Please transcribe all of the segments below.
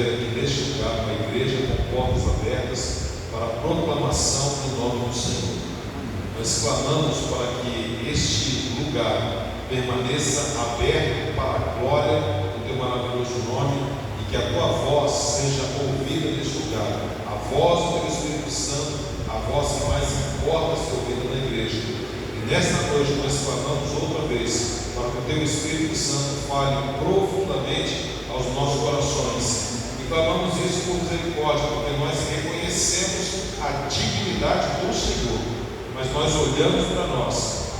ver aqui neste lugar uma igreja com portas abertas para a proclamação do nome do Senhor. Nós clamamos para que este lugar permaneça aberto para a glória do teu maravilhoso nome e que a tua voz seja ouvida neste lugar, a voz do teu Espírito Santo, a voz que mais importa ser ouvida na igreja. E nesta noite nós clamamos outra vez para que o teu Espírito Santo fale profundamente aos nossos corações. E clamamos isso por misericórdia, porque nós reconhecemos a dignidade do Senhor, mas nós olhamos para nós,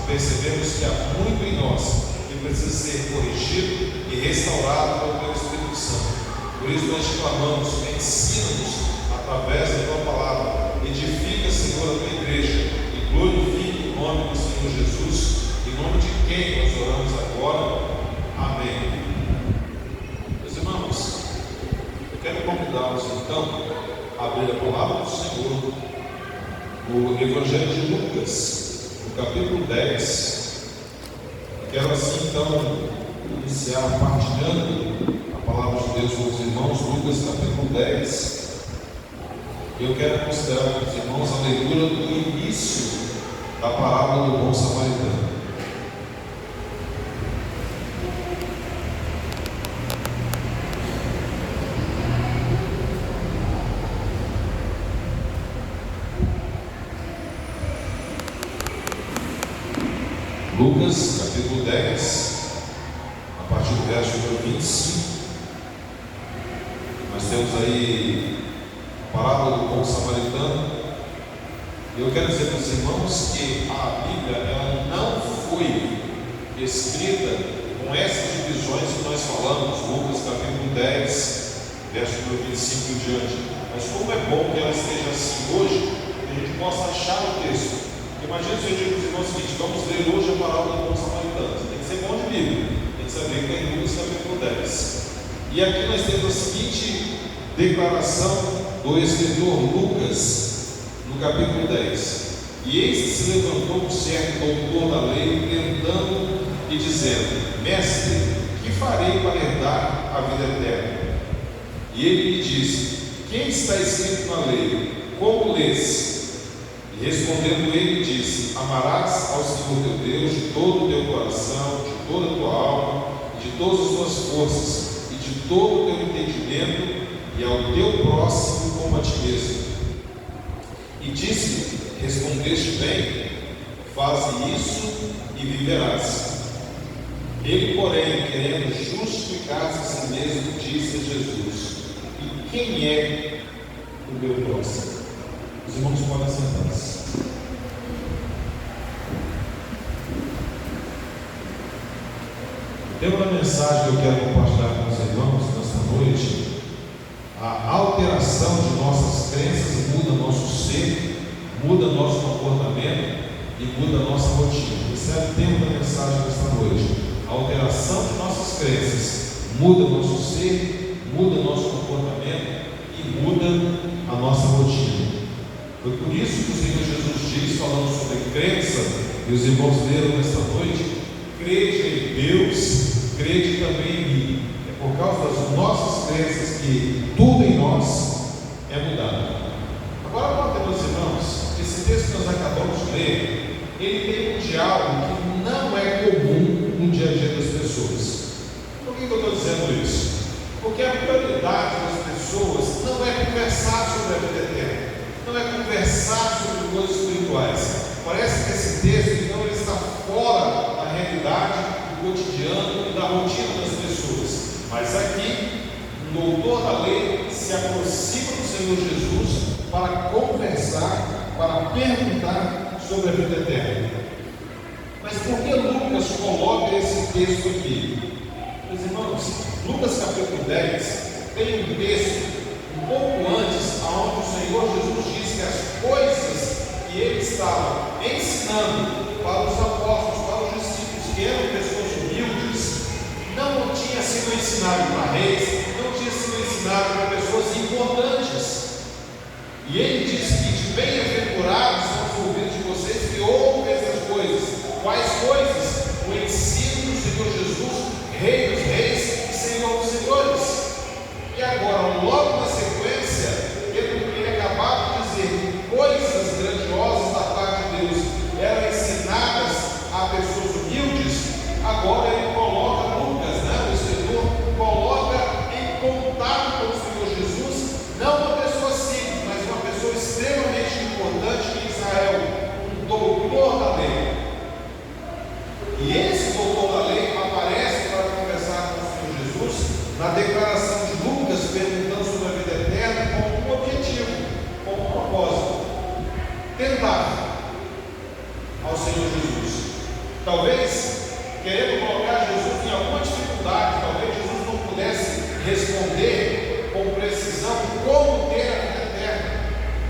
percebemos que há muito em nós que precisa ser corrigido e restaurado pelo teu Espírito Santo. Por isso nós te clamamos, ensina-nos através da tua palavra, edifica, Senhor, a tua igreja e glorifique o nome do Senhor Jesus, em nome de quem nós oramos agora. Amém. Meus irmãos, eu quero convidá-los então a abrir a palavra do Senhor no Evangelho de Lucas, no capítulo 10. Eu quero assim então iniciar partilhando a palavra de Deus com os irmãos. Lucas capítulo 10. Eu quero considerar com os irmãos a leitura do início da parábola do bom samaritano. Lucas capítulo 10, a partir do verso 25, nós temos aí a parábola do bom samaritano. E eu quero dizer para os irmãos que a Bíblia ela não foi escrita com essas divisões que nós falamos, Lucas capítulo 10, verso 25 e diante. Mas como é bom que ela esteja assim hoje, que a gente possa achar o texto. Imagina se eu digo para os irmãos o seguinte: vamos ler hoje a parábola do bom samaritano. Tem que ser bom de Bíblia, tem que saber que tem Lucas capítulo 10. E aqui nós temos a seguinte declaração do escritor Lucas, no capítulo 10. E eis que se levantou um certo doutor da lei, tentando e dizendo: Mestre, que farei para herdar a vida eterna? E ele lhe disse: Quem está escrito na lei? Como lês? E respondendo ele, disse: Amarás ao Senhor teu Deus de todo o teu coração, de toda a tua alma, de todas as tuas forças e de todo o teu entendimento, e ao teu próximo como a ti mesmo. E disse: Respondeste bem, faze isso e viverás. Ele, porém, querendo justificar-se a si mesmo, disse a Jesus: E quem é o meu próximo? Os irmãos podem sentar-se. Tem uma mensagem que eu quero compartilhar com os irmãos nesta noite. A alteração de nossas crenças muda nosso ser, muda nosso comportamento e muda nossa rotina. Esse é o tema da mensagem desta noite. A alteração de nossas crenças muda nosso ser, muda nosso comportamento e muda a nossa rotina. Foi por isso que o Senhor Jesus diz, falando sobre crença, e os irmãos leram nesta noite: crede em Deus, crede também em mim. É por causa das nossas crenças que tudo em nós é mudado. Agora, nota, meus irmãos, esse texto que nós acabamos de ler, ele tem um diálogo que não é comum no dia a dia das pessoas. Por que eu estou dizendo isso? Porque a prioridade das pessoas não é conversar sobre a vida eterna, não é conversar sobre coisas espirituais. Parece que esse texto, então, ele está fora da realidade, do cotidiano e da rotina das pessoas. Mas aqui, o doutor da lei se aproxima do Senhor Jesus para conversar, para perguntar sobre a vida eterna. Mas por que Lucas coloca esse texto aqui? Meus irmãos, Lucas capítulo 10 tem um texto um pouco antes, onde o Senhor Jesus diz que as coisas que ele estava ensinando para os apóstolos, para os discípulos, que eram pessoas humildes, não tinha sido ensinado para reis, não tinha sido ensinado para pessoas importantes. E ele diz que de bem-aventurados são os ouvidos de vocês que ouvem essas coisas. Quais coisas? O ensino do Senhor Jesus, Rei dos Reis e Senhor dos Senhores. E agora, logo responder com precisão como ter a vida eterna.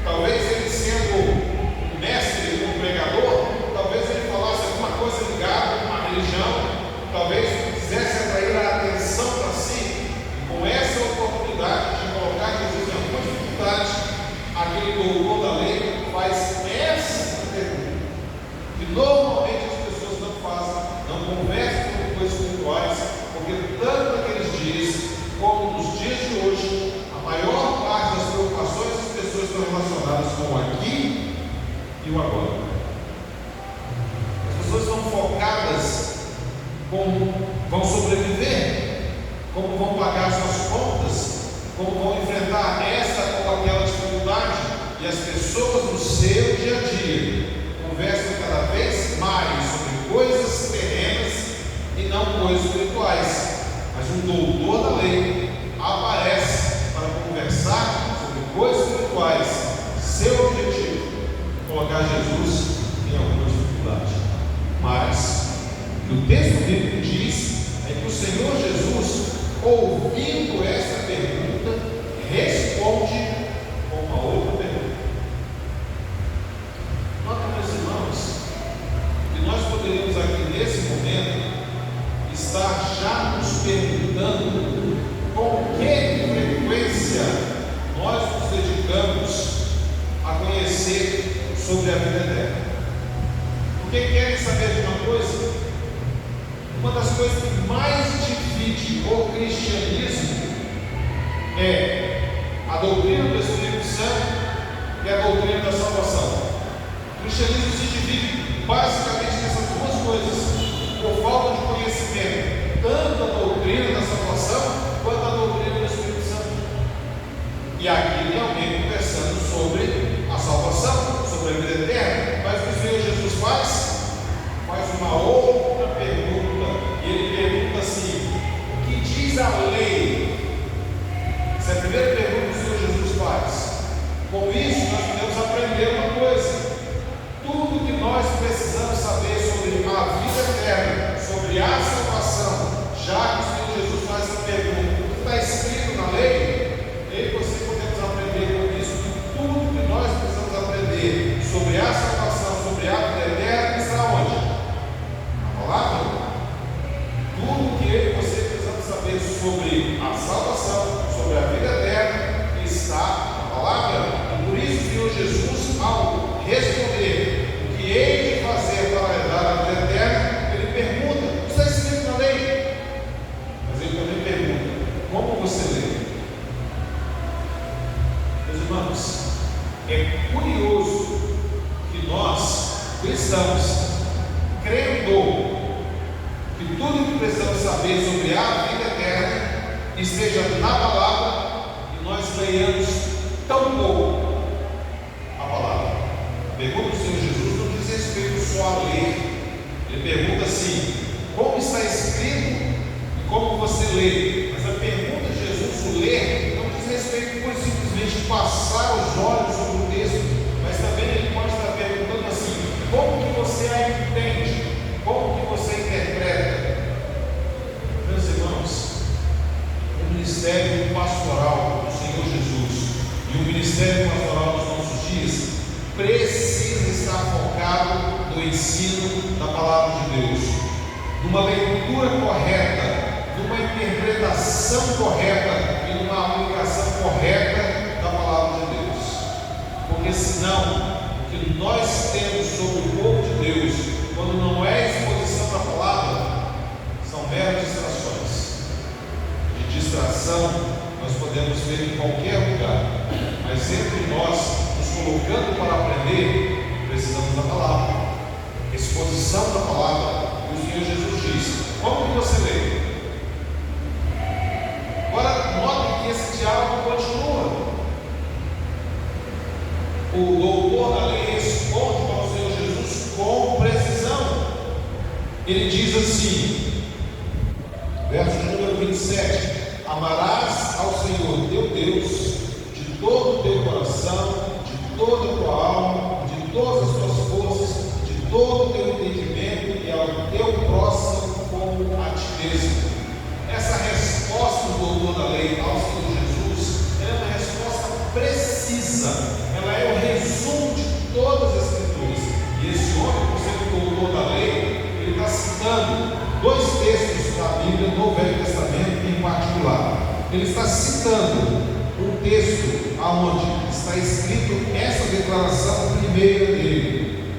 Talvez ele, sendo um mestre, um pregador, talvez ele falasse alguma coisa ligada a uma religião, talvez quisesse atrair a atenção para si, e com essa oportunidade de colocar Jesus em alguma dificuldade, aquele doutor da lei faz essa pergunta, que normalmente as pessoas não fazem, não conversam com coisas espirituais, porque tanto naqueles dias como nos dias de hoje, a maior parte das preocupações das pessoas estão relacionadas com o aqui e o agora. As pessoas estão focadas como vão sobreviver, como vão pagar suas contas, como vão enfrentar essa ou aquela dificuldade, e as pessoas no seu dia a dia conversam cada vez mais sobre coisas terrenas e não coisas espirituais. Mas um doutor da lei aparece para conversar sobre coisas espirituais. Seu objetivo é colocar Jesus em alguma dificuldade. Mas o que o texto bíblico diz é que o Senhor Jesus, ouvindo essa pergunta, responde com uma outra pergunta. Nota, meus irmãos, que nós poderíamos aqui nesse momento estar já nos perguntando com que frequência nós nos dedicamos a conhecer sobre a vida eterna. Porque querem saber de uma coisa? Uma das coisas que mais divide o cristianismo é a doutrina do Espírito Santo e a doutrina da salvação. O cristianismo se divide basicamente nessas duas coisas, por falta de conhecimento, tanto da doutrina da salvação quanto da doutrina do Espírito Santo. E aqui tem alguém conversando sobre a salvação, sobre a vida eterna, mas o que o Senhor Jesus faz uma outra pergunta, e ele pergunta assim: o que diz a lei? Essa é a primeira pergunta que o Senhor Jesus faz. Com isso nós podemos aprender uma coisa: tudo que nós precisamos saber sobre a vida eterna, sobre a salvação, já que o Senhor Jesus faz essa pergunta, o que está escrito na lei, eu e você podemos aprender com isso, que tudo que nós precisamos aprender sobre a salvação, sobre a vida eterna, está onde? Na palavra. Tudo que eu e você precisamos saber sobre a salvação, sobre a vida eterna, está na palavra. E por isso o Senhor Jesus, ao responder o que hei de fazer para herdar a vida eterna, ele pergunta: o que está escrito na lei? Mas ele também pergunta: como você lê? Meus irmãos, é curioso que nós, cristãos, crendo que tudo que precisamos saber sobre a vida eterna esteja na palavra, e nós leiamos tão pouco a palavra. A pergunta do Senhor Jesus não diz respeito só a ler. Ele pergunta assim: como está escrito e como você lê? Mas a pergunta de Jesus, o ler, não diz respeito por simplesmente passar os olhos sobre o texto, mas também ele pode estar perguntando assim: como que você a entende? Como que você interpreta? Meus irmãos, o ministério pastoral do Senhor Jesus e o ministério pastoral dos nossos dias precisa estar focado no ensino da palavra de Deus, numa leitura correta, numa interpretação correta e numa aplicação correta da palavra de Deus. Porque senão, o que nós temos sobre o povo de Deus, quando não é exposição da palavra, são meras distrações. De distração nós podemos ver em qualquer lugar, mas entre nós, nos colocando para aprender, precisamos da palavra, exposição da palavra. E o Senhor Jesus diz: como que você lê? Agora, note que esse diálogo continua. O doutor da lei responde para o Senhor Jesus com precisão. Ele diz assim, verso de número 27: amarás ao Senhor teu Deus de todo o teu coração, de toda a tua alma, de todas as tuas forças, de todo o teu entendimento, e ao teu próximo como a ti mesmo. Essa resposta do doutor da lei ao síntese, ela é o resumo de todas as Escrituras. E esse homem, por ser doutor da lei, ele está citando dois textos da Bíblia no Velho Testamento em particular. Ele está citando um texto onde está escrito essa declaração primeira dele.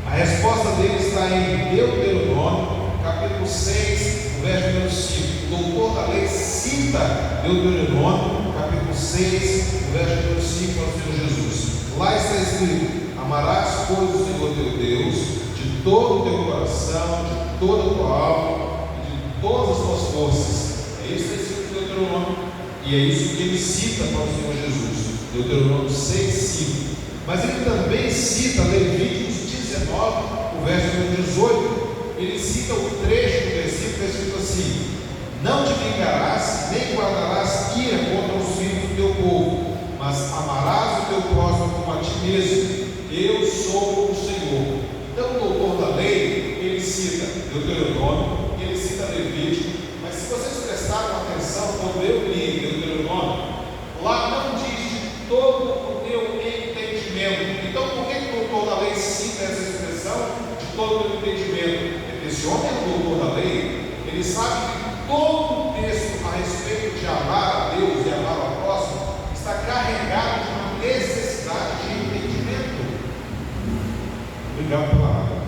A resposta dele está em Deuteronômio, capítulo 6, verso número 5. O doutor da lei cita Deuteronômio, capítulo 6, verso número 5 para o Senhor Jesus. Lá está escrito: amarás, pois, o Senhor teu Deus de todo o teu coração, de toda a tua alma e de todas as tuas forças. É isso que está escrito em Deuteronômio, e é isso que ele cita para o Senhor Jesus. Deuteronômio 6, 5. Mas ele também cita Levíticos 19, o verso número 18. Ele cita o trecho do versículo que é escrito assim: não te vingarás, nem guardarás ira contra os filhos do teu povo, mas amarás o teu próximo como a ti mesmo. Eu sou o Senhor. Então o doutor da lei, ele cita Deuteronômio, ele cita Levítico, mas se vocês prestaram atenção, quando eu li Deuteronômio, lá não diz de todo o teu entendimento. Então por que o doutor da lei cita essa expressão de todo o teu entendimento? Esse homem é o doutor da lei, ele sabe que todo o texto a respeito de amar a Deus e amar ao próximo está carregado de uma necessidade de entendimento. Obrigado pela água.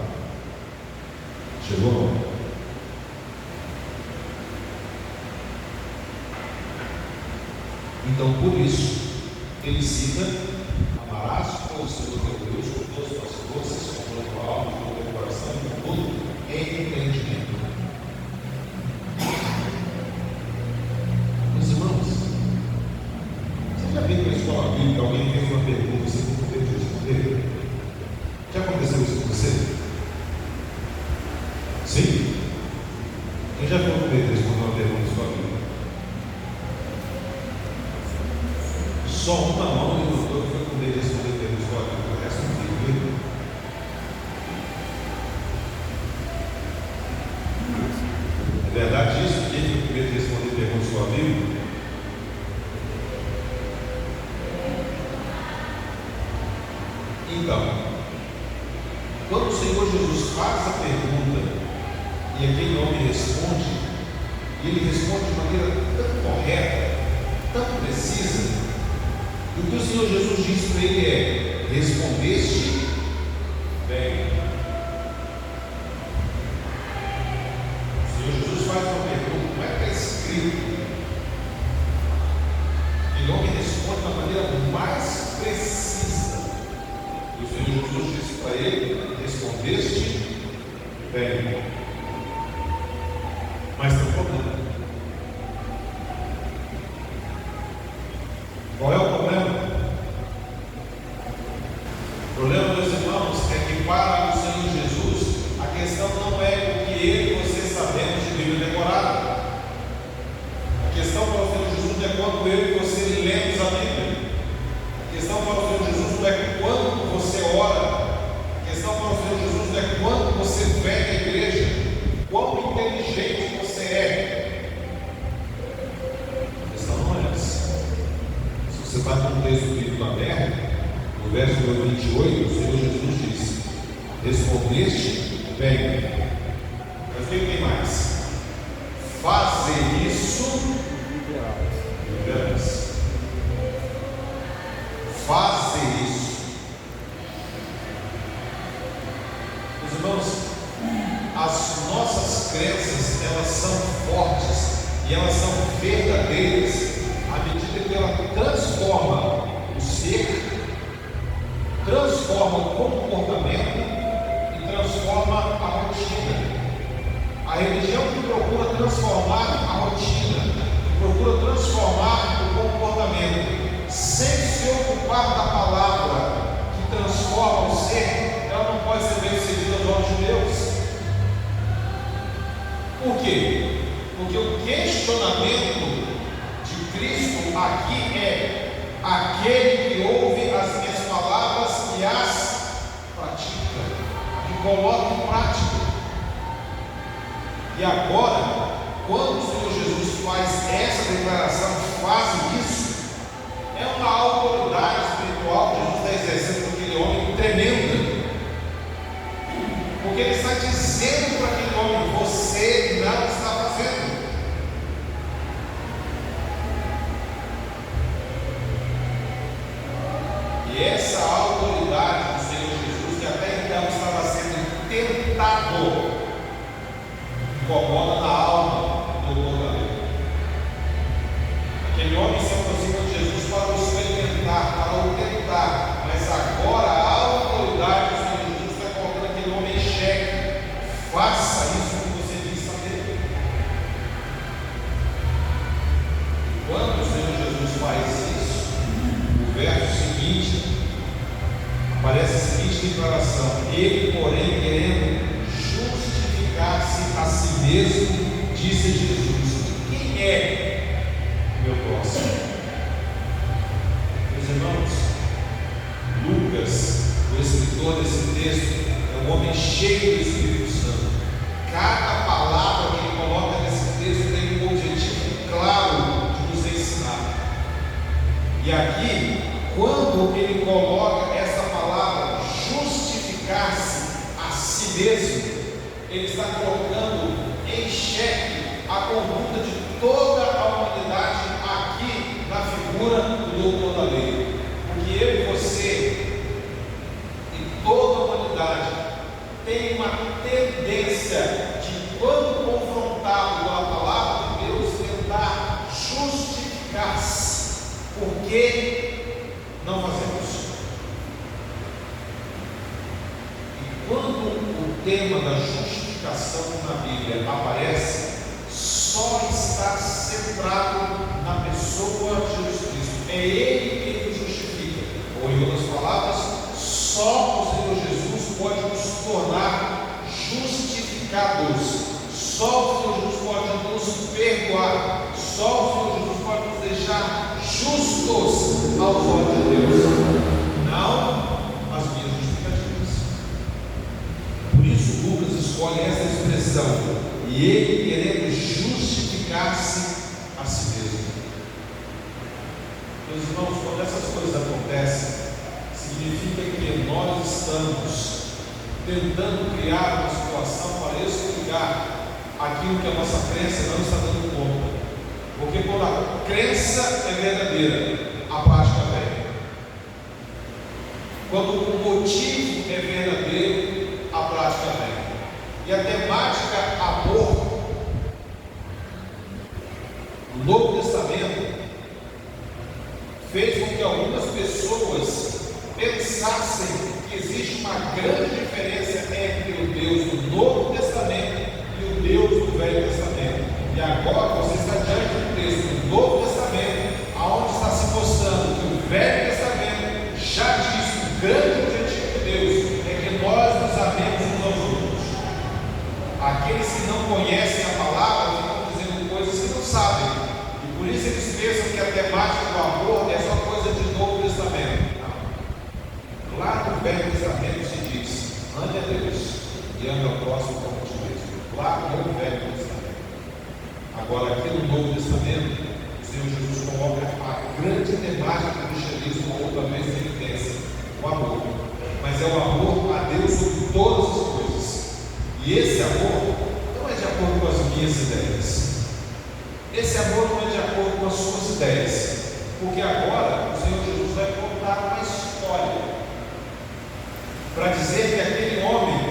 Chegou? Então, por isso, ele cita: amarás o Senhor teu Deus com todas as tuas forças, com toda a tua alma, com todo o teu coração, com todo entendimento. Meus irmãos, você já viu na escola bíblica alguém fez uma pergunta e você não teve que responder? Já aconteceu isso com você? Sim? Quem já foi com medo de responder uma pergunta na escola bíblica? Só uma mão levantou que foi com medo de responder a pergunta na escola bíblica, o resto não tem medo. É verdade isso? Quem foi com medo de responder perguntas na escola bíblica? Então, quando o Senhor Jesus faz a pergunta e aquele homem responde, e ele responde de maneira tão correta, tão precisa, o que o Senhor Jesus diz para ele é: respondeste bem. O Senhor Jesus faz uma pergunta, como é que está escrito? Aquele homem responde da maneira mais precisa. E o Senhor Jesus disse para ele: respondeste bem. Mas tem um problema. Qual é o problema? O problema, meus irmãos, é que para o Senhor Jesus, a questão não é o que ele e você sabemos de Bíblia decorada. A questão para o Senhor Jesus não é quando eu e você lemos a Bíblia. A questão para o Senhor Jesus não é quando você ora. A questão para o Senhor Jesus não é quando você vem à igreja, quão inteligente você é. A questão não é essa. Se você está com o texto bíblico aberto, no verso 28, o Senhor Jesus diz: respondeste bem. Mas o que tem mais? Fazer isso liberais. Fazer isso. Meus irmãos, as nossas crenças, elas são fortes e elas são verdadeiras à medida que ela transforma o ser, transforma o comportamento e transforma a rotina. A religião que procura transformar a rotina, que procura transformar o comportamento, sem se ocupar da palavra que transforma o ser, ela não pode ser bem servida aos olhos de Deus. Por quê? Porque o questionamento de Cristo aqui é: aquele que ouve as minhas palavras e as pratica, que coloca em prática. E agora, quando o Senhor Jesus faz essa declaração, faz isso, é uma autoridade espiritual Aquele homem se aproxima de Jesus para o experimentar, para o tentar, mas agora a autoridade do Senhor Jesus está colocando aquele homem em xeque. Faça isso que você diz saber. Quando o Senhor Jesus faz isso, o verso seguinte, aparece a seguinte declaração: ele, porém, querendo justificar-se a si mesmo, disse Jesus: quem é meu próximo? Meus irmãos, Lucas, o escritor desse texto, é um homem cheio do Espírito Santo. Cada palavra que ele coloca nesse texto tem um objetivo claro de nos ensinar. E aqui, quando ele coloca essa palavra, justificar-se a si mesmo, ele está colocando em xeque a conduta de toda a humanidade aqui na figura do doutor da lei. Porque eu e você e toda a humanidade tem uma tendência de, quando confrontado com a palavra de Deus, tentar justificar-se. Por que não fazemos? E quando o tema da justificação na Bíblia aparece, só está centrado na pessoa de Jesus Cristo. É Ele quem nos justifica. Ou, em outras palavras, só o Senhor Jesus pode nos tornar justificados. Só o Senhor Jesus pode nos perdoar. Só o Senhor Jesus pode nos deixar justos aos olhos de Deus, não as minhas justificativas. Por isso Lucas escolhe essa expressão: e ele querendo justificar-se a si mesmo. Meus irmãos, quando essas coisas acontecem, significa que nós estamos tentando criar uma situação para explicar aquilo que a nossa crença não está dando conta. Porque quando a crença é verdadeira, a prática vem. Quando o motivo é verdadeiro, a prática vem. E a temática amor, no Novo Testamento, fez com que algumas pessoas pensassem que existe uma grande diferença entre o Deus do Novo Testamento e o Deus do Velho Testamento. E agora você está diante do texto do Novo Testamento, onde está se mostrando que o Velho Testamento já diz que o grande objetivo de Deus é que nós nos amemos uns aos outros. Aqueles que não conhecem a palavra ficam dizendo coisas que não sabem, e por isso eles pensam que a temática do amor é só coisa de Novo Testamento. Não. Lá no Velho Testamento se diz: ame a Deus e ame ao próximo como a ti mesmo. Lá no Velho Testamento. Agora, aqui no Novo Testamento, o Senhor Jesus coloca a grande temática do cristianismo outra vez em evidência: o amor. Mas é o amor a Deus sobre todas as coisas. E esse amor não é de acordo com as minhas ideias. Esse amor não é de acordo com as suas ideias. Porque agora o Senhor Jesus vai contar uma história para dizer que aquele homem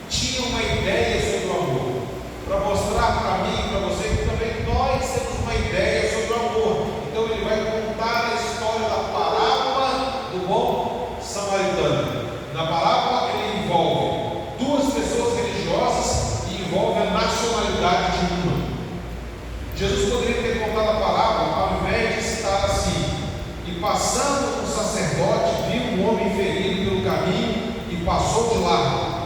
tinha uma ideia sobre o amor, para mostrar para mim e para você que também nós temos uma ideia sobre o amor. Então ele vai contar a história da parábola do bom samaritano. Na parábola ele envolve duas pessoas religiosas e envolve a nacionalidade de uma. Jesus poderia ter contado a parábola ao invés de citar assim: e passando um sacerdote viu um homem ferido pelo caminho e passou de largo.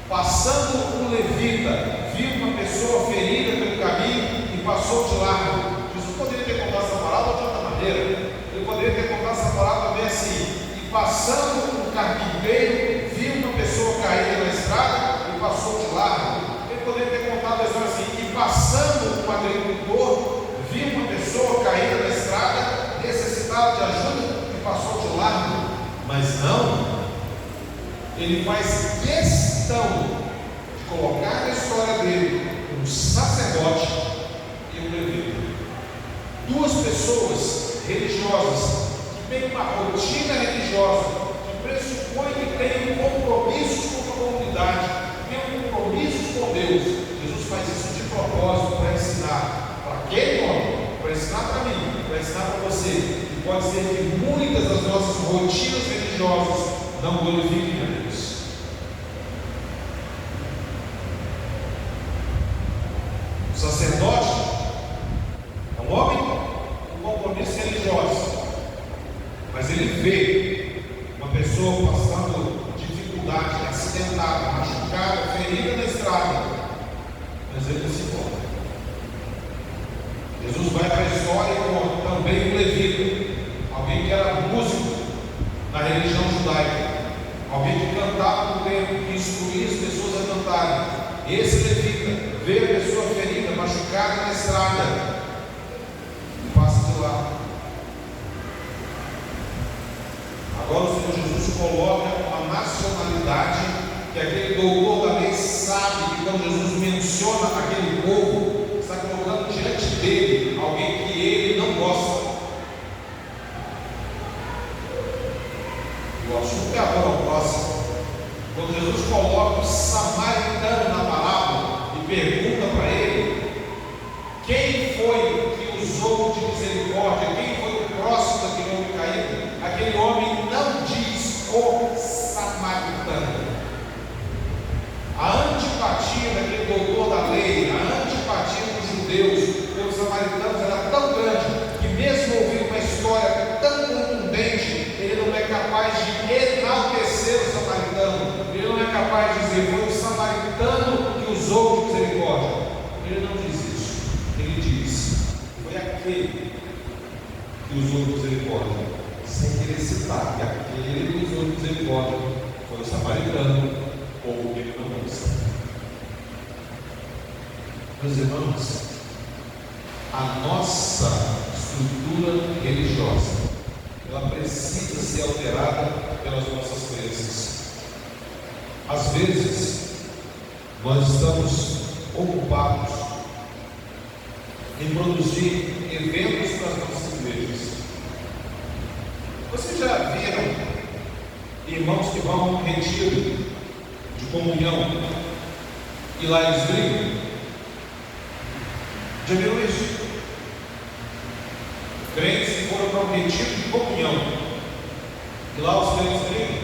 Passando um levita viu uma pessoa ferida pelo caminho e passou de largo. Jesus poderia ter contado essa parábola de outra maneira. Ele poderia ter contado essa parábola bem assim: e passando um carpinteiro viu uma pessoa caída na estrada e passou de largo. Ele poderia ter contado a história assim: e passando um agricultor viu uma pessoa caída na estrada, necessitada de ajuda e passou de largo. Mas não, ele faz questão de colocar na história dele um sacerdote e um levita. Duas pessoas religiosas que têm uma rotina religiosa, que pressupõe que têm compromissos com a comunidade, têm compromissos com Deus. Jesus faz isso de propósito para ensinar para aquele homem, para ensinar para mim, ensinar para você que pode ser que muitas das nossas rotinas religiosas não glorifiquem a Deus. O sacerdote é um homem com compromisso religioso, mas ele vê uma pessoa passando dificuldade, acidentada, machucada, ferida na estrada, mas ele não se importa. Jesus vai para a história com também um levita, alguém que era músico na religião judaica, alguém que cantava no templo, que instruía as pessoas a cantarem. Esse levita vê a pessoa ferida, machucada na estrada e passa de lá. Agora o Senhor Jesus coloca uma nacionalidade que aquele doutor da lei sabe que quando Jesus menciona aquele povo, está colocando diante dele alguém que ele não gosta. O assunto é agora o próximo. Quando Jesus coloca o samaritano na palavra e pergunta para ele quem foi que usou de misericórdia, quem foi o próximo daquele homem caído, aquele homem não diz o samaritano. A antipatia daquele doutor da lei, a antipatia dos judeus pelos samaritanos era tão grande que, mesmo ouvindo uma história tão contundente, ele não é capaz de enaltecer o samaritano. Ele não é capaz de dizer foi o samaritano que usou de misericórdia. Ele não diz isso. Ele diz foi aquele que usou de misericórdia, sem querer citar que aquele que usou de misericórdia foi o samaritano ou ele não gosta. Meus irmãos, a nossa estrutura religiosa, ela precisa ser alterada pelas nossas crenças. Às vezes, nós estamos ocupados em produzir eventos para as nossas igrejas. Vocês já viram irmãos que vão a um retiro de comunhão e lá eles brigam? Já viram isso? Crentes que foram para um retiro de comunhão e lá os crentes brigam,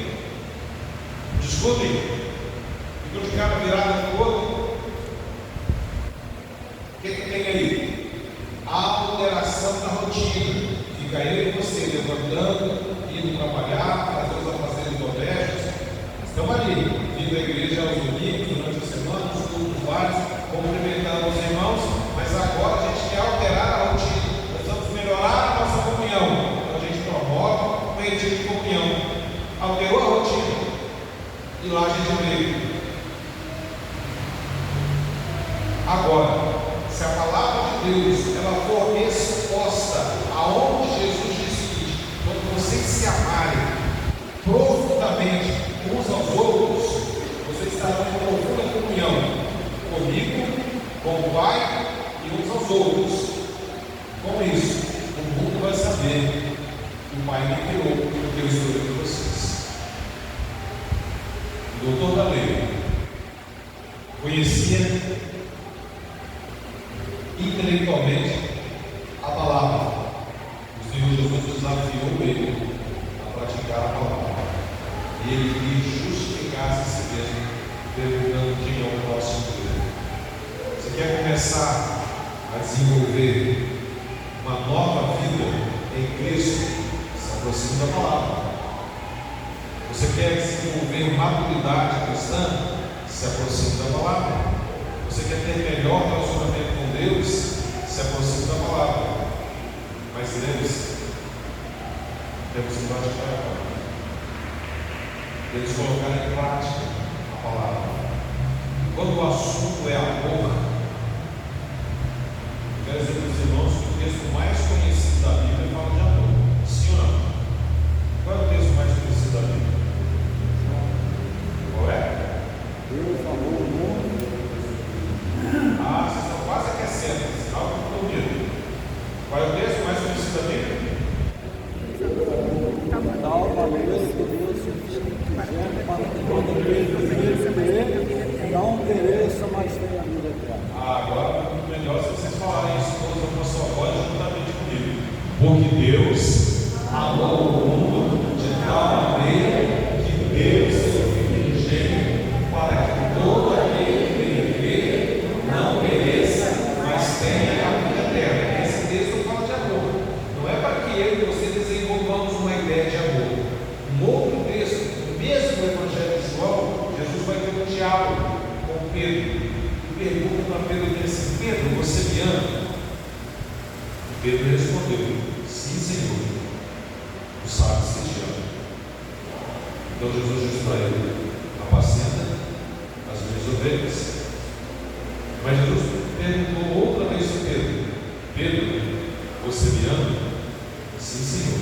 discutem, ficam de cara virada no outro. O que tem aí? A alteração da rotina. Fica ele e você levantando, indo trabalhar, fazer os afazeres domésticos. Estamos ali, vindo à igreja aos domingos, durante a semana, nos cultos vários, cumprimentando os irmãos, mas agora a gente quer alterar a rotina. Nós vamos melhorar a nossa comunhão. Então a gente promove um retiro de comunhão. Alterou a rotina. E lá a gente veio. Agora, se a palavra de Deus ela for exposta aonde Jesus diz o seguinte: quando vocês se amarem profundamente uns aos outros, vocês estarão em profunda comunhão comigo, com o Pai e uns aos outros. Com isso, o mundo vai saber que o Pai me criou porque eu estou entre vocês. O doutor da lei conhecia intelectualmente a palavra. O Senhor Jesus desafiou ele a praticar a palavra. E ele quis justificar-se a si mesmo, perguntando quem é o próximo dele. Você quer começar a desenvolver uma nova vida em Cristo? Se aproxime da palavra. Você quer desenvolver maturidade cristã? Se aproxime da palavra. Você quer ter melhor relacionamento com Deus? Se aproxime da palavra. Mas lembre-se, temos que praticar a palavra. Temos que colocar em prática a palavra. Quando o assunto é amor, eu quero dizer para os irmãos que o texto mais conhecido da Bíblia fala de amor. Sim ou não? Qual é o texto mais conhecido da Bíblia? Qual é? Deus amou o mundo. Ah, vocês estão quase aquecendo, sinal que eu estou ouvindo. Qual é o texto mais conhecido da Bíblia? Tal valor que Deus quiser para que todo mundo não pereça, mas tenha vida eterna. Agora é muito melhor se vocês falarem isso todos com a sua voz juntamente comigo. Porque Deus amou o mundo de tal maneira que Deus seu Filho unigênito, para que todo aquele que nele crê não pereça, mas tenha a vida eterna. Esse texto fala de amor. Não é para que eu e você desenvolvamos uma ideia de amor. Um outro texto, no mesmo Evangelho de João, Jesus vai ter um diálogo com Pedro. E pergunta para Pedro assim: Pedro, você me ama? E Pedro respondeu: sim, Senhor, tu sabes que te amo. Então Jesus disse para ele: apacenta as minhas ovelhas. Mas Jesus perguntou outra vez a Pedro: Pedro, você me ama? Sim, Senhor,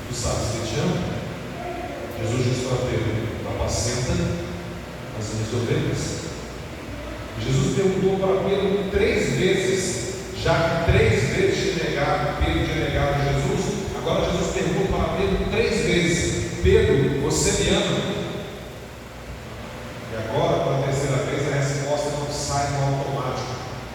tu sabes que te amo. Jesus disse para Pedro: apacenta as minhas ovelhas. Jesus perguntou para Pedro 3 vezes, já que 3 vezes tinha negado, Pedro tinha negado Jesus. Agora Jesus pergunta para Pedro 3 vezes: Pedro, você me ama? E agora, pela terceira vez, a resposta não sai no automático,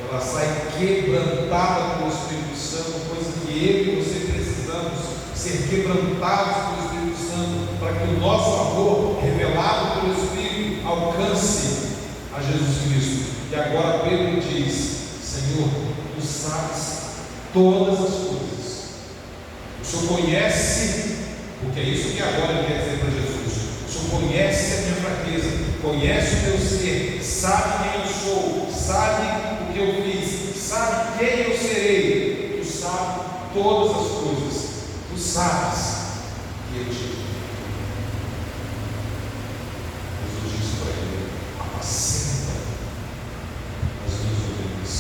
ela sai quebrantada pelo Espírito Santo, coisa que eu e você precisamos ser quebrantados pelo Espírito Santo, para que o nosso amor, revelado pelo Espírito, alcance a Jesus Cristo. E agora Pedro diz: Senhor, tu sabes todas as coisas, o Senhor conhece, porque é isso que agora ele quer dizer para Jesus: o Senhor conhece a minha fraqueza, conhece o meu ser, sabe quem eu sou, sabe o que eu fiz, sabe quem eu serei, tu sabes todas as coisas, tu sabes que eu te amo. Jesus disse para ele: apacenta as minhas ovelhas.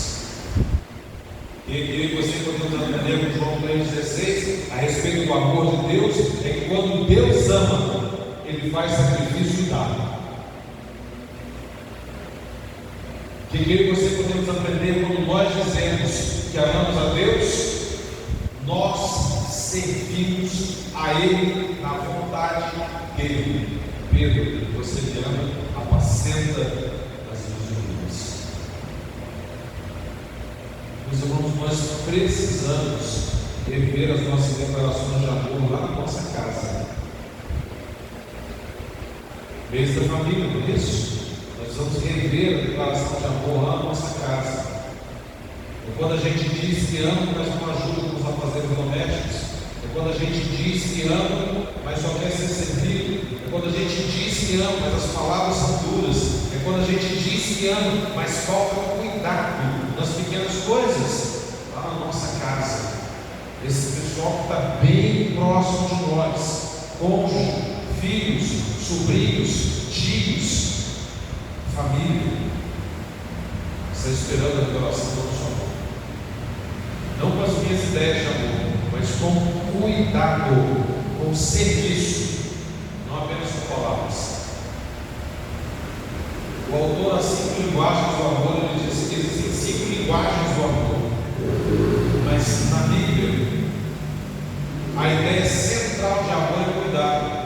E eu queria que você podendo aprender com João 3,16 a respeito do amor de Deus, é que quando Deus ama, Ele faz sacrifício e dá. Que eu queria que você podemos aprender quando nós dizemos que amamos a Deus, nós servimos a Ele na vontade dEle. Pedro, você me ama, apacenta as minhas ovelhas. Meus irmãos, nós precisamos rever as nossas declarações de amor lá na nossa casa. Mês da família, não é isso? Nós vamos rever a declaração de amor lá na nossa casa. É quando a gente diz que ama, mas não ajuda com os afazeres domésticos. É quando a gente diz que ama, mas só quer ser servido. É quando a gente diz que ama, mas as palavras são duras. É quando a gente diz que ama, mas falta cuidado nas pequenas coisas lá na nossa casa. Esse pessoal que está bem próximo de nós, cônjuge, filhos, sobrinhos, tios, família, está esperando a revelação do nosso amor. Não com as minhas ideias de amor, mas com cuidado, com serviço, não apenas com palavras. O autor, as 5 linguagens do amor, ele diz que existem 5 linguagens do amor, mas na Bíblia, a ideia central de amor é cuidado.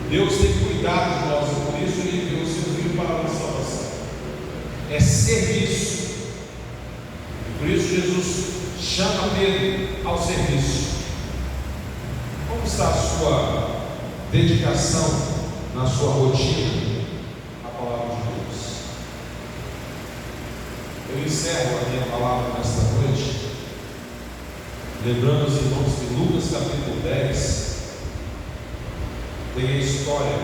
Deus tem cuidado de nós, e por isso Ele enviou o seu Filho para a nossa salvação. É serviço. E por isso Jesus chama Pedro ao serviço. Como está a sua dedicação na sua rotina à palavra de Deus? Eu encerro a minha palavra nesta noite, lembrando os irmãos que Lucas capítulo 10 tem a história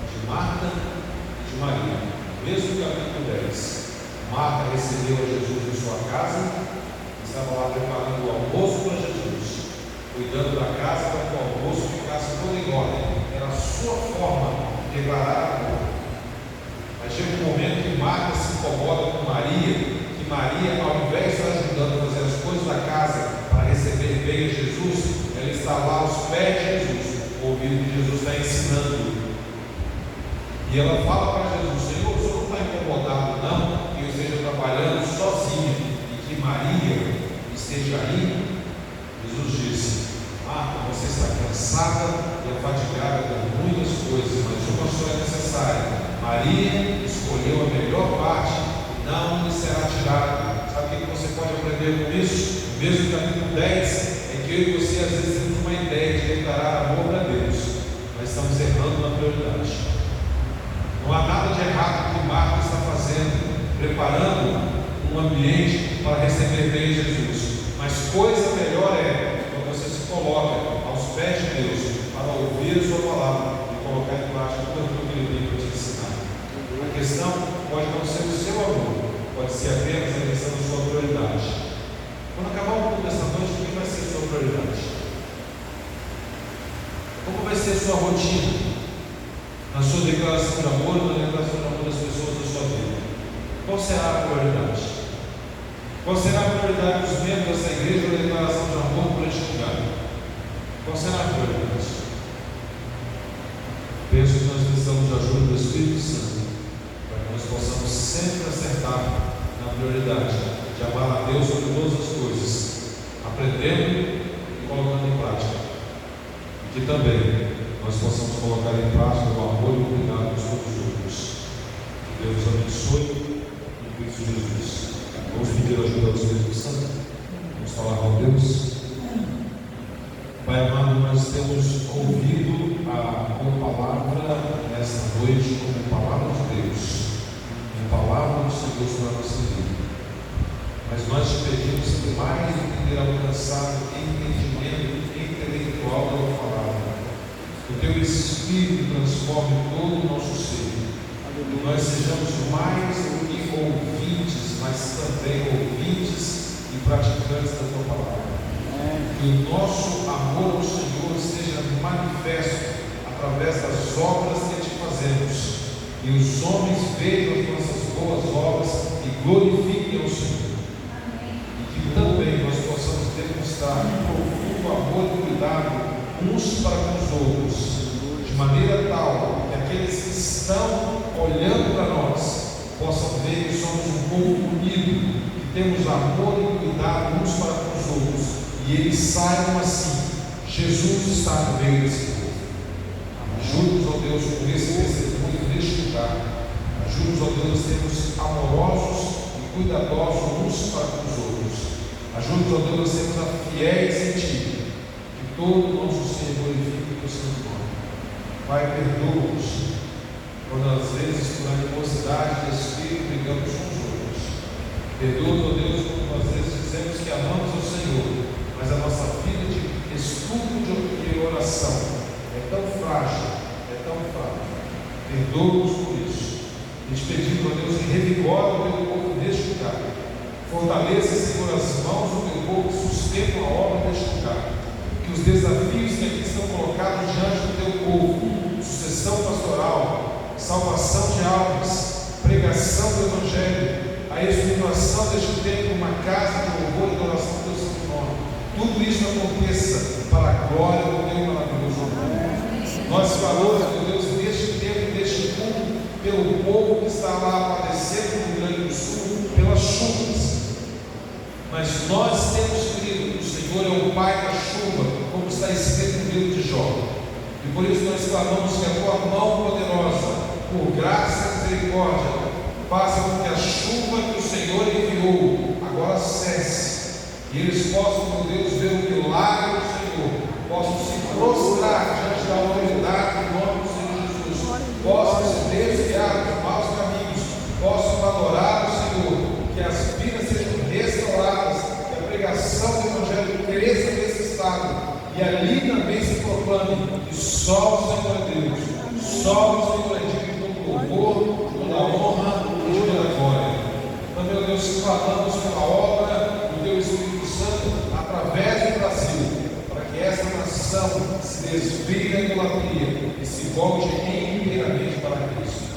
de Marta e de Maria. Mesmo capítulo 10, Marta recebeu a Jesus em sua casa, estava lá preparando o almoço para Jesus, cuidando da casa para que o almoço ficasse todo em ordem. Era a sua forma de declarar amor. Mas chega um momento que Marta se incomoda com Maria, que Maria, ao invés de estar ajudando a fazer as coisas da casa para receber bem a Jesus, ela está lá aos pés de Jesus, ouvindo que Jesus está ensinando. E ela fala para Jesus: Senhor, o Senhor não está incomodado não que eu esteja trabalhando sozinha e que Maria esteja aí? Jesus disse: Marta, você está cansada e afadigada com muitas coisas, mas uma só é necessária. Maria escolheu a melhor parte e não lhe será tirada. Sabe o que você pode aprender com isso? Mesmo no capítulo 10, é que eu e você às vezes temos uma ideia de declarar amor a Deus, mas estamos errando na prioridade. Não há nada de errado que Marta está fazendo, preparando um ambiente para receber bem Jesus. Mas coisa melhor é quando você se coloca aos pés de Deus para ouvir a sua palavra e colocar em prática tudo aquilo que Ele tem para te ensinar. A questão pode não ser o seu amor, pode ser apenas a questão da sua prioridade. Quando acabar o culto dessa noite, o que vai ser a sua prioridade? Como vai ser a sua rotina? Na sua declaração de amor, na declaração de amor das pessoas da sua vida? Qual será a prioridade? Qual será a prioridade dos membros dessa igreja na declaração de amor por este lugar? Qual será a prioridade? Penso que nós precisamos de ajuda do Espírito Santo para que nós possamos sempre acertar na prioridade de amar a Deus sobre todas as coisas, aprendendo e colocando em prática. E que também nós possamos colocar em prática o amor e o cuidado dos outros. Que Deus nos abençoe em Cristo Jesus. Vamos pedir a ajuda do Espírito Santo. Vamos falar com Deus. Pai amado, nós temos ouvido a tua palavra nesta noite como palavra de Deus, como palavra do Senhor sobre a nossa vida. Mas nós te pedimos que mais do que ter alcançado entendimento intelectual da tua palavra, o teu Espírito transforme todo o nosso ser, que nós sejamos mais do que ouvintes, mas também ouvintes e praticantes da tua palavra. Que o nosso amor ao Senhor seja manifesto através das obras que te fazemos, e os homens vejam as nossas boas obras e glorifiquem ao Senhor. E que também nós possamos demonstrar um profundo amor e cuidado uns para com os outros, de maneira tal que aqueles que estão olhando para nós possam ver que somos um povo unido, que temos amor e cuidado uns para com os outros, e eles saibam assim: Jesus está no meio desse povo. Ajuda-nos, ó Deus, com esse testemunho neste lugar. Ajuda-nos, ó Deus, a sermos amorosos e cuidadosos uns para com os outros. Ajuda-nos, ó Deus, a sermos fiéis em Ti, que todo o nosso ser glorifique o Teu santo nome. Pai, perdoa-nos quando às vezes, por animosidade de espírito, brigamos com os outros. Perdoa-nos, ó Deus, quando às vezes dizemos que amamos o Senhor, mas a nossa vida de estudo de oração é tão frágil, é tão fraca. Perdoa-nos por isso. E te pedimos, ó Deus, que revigore o teu povo neste lugar. Fortaleça, Senhor, as mãos do teu povo que sustentam a obra deste lugar. Que os desafios que aqui estão colocados diante do teu povo, sucessão pastoral, salvação de almas, pregação do Evangelho, a estruturação deste templo, uma casa de louvor e de oração do teu santo nome, tudo isso aconteça para a glória do teu maravilhoso nome. Nós falamos, meu Deus, neste tempo, neste culto, pelo povo que está lá padecendo no Rio Grande do Sul, pelas chuvas. Mas nós temos crido que o Senhor é o Pai da chuva, como está escrito no livro de Jó. E por isso nós clamamos que a tua mão poderosa, por graça e misericórdia, faça com que a chuva que o Senhor enviou agora cesse. E eles possam, meu Deus, ver o milagre do Senhor, possam se prostrar diante da autoridade do nome do Senhor Jesus, possam se desviar dos maus caminhos, possam adorar o Senhor, que as vidas sejam restauradas, que a pregação do Evangelho cresça nesse estado, e ali também se proclame que só o Senhor é Deus, só o Senhor é digno do louvor, da honra e da glória. Então, meu Deus, clamamos pela obra do teu Espírito Santo através do Brasil, para que essa nação se desvie da idolatria e se volte inteiramente para Cristo.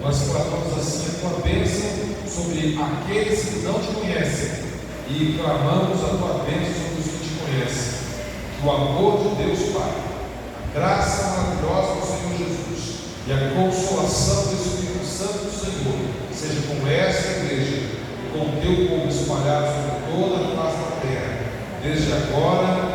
Nós clamamos assim a tua bênção sobre aqueles que não te conhecem e clamamos a tua bênção sobre os que te conhecem. Que o amor de Deus Pai, a graça maravilhosa do Senhor Jesus e a consolação do Espírito Santo do Senhor seja com essa igreja e com o teu povo espalhado sobre toda a face da terra, desde agora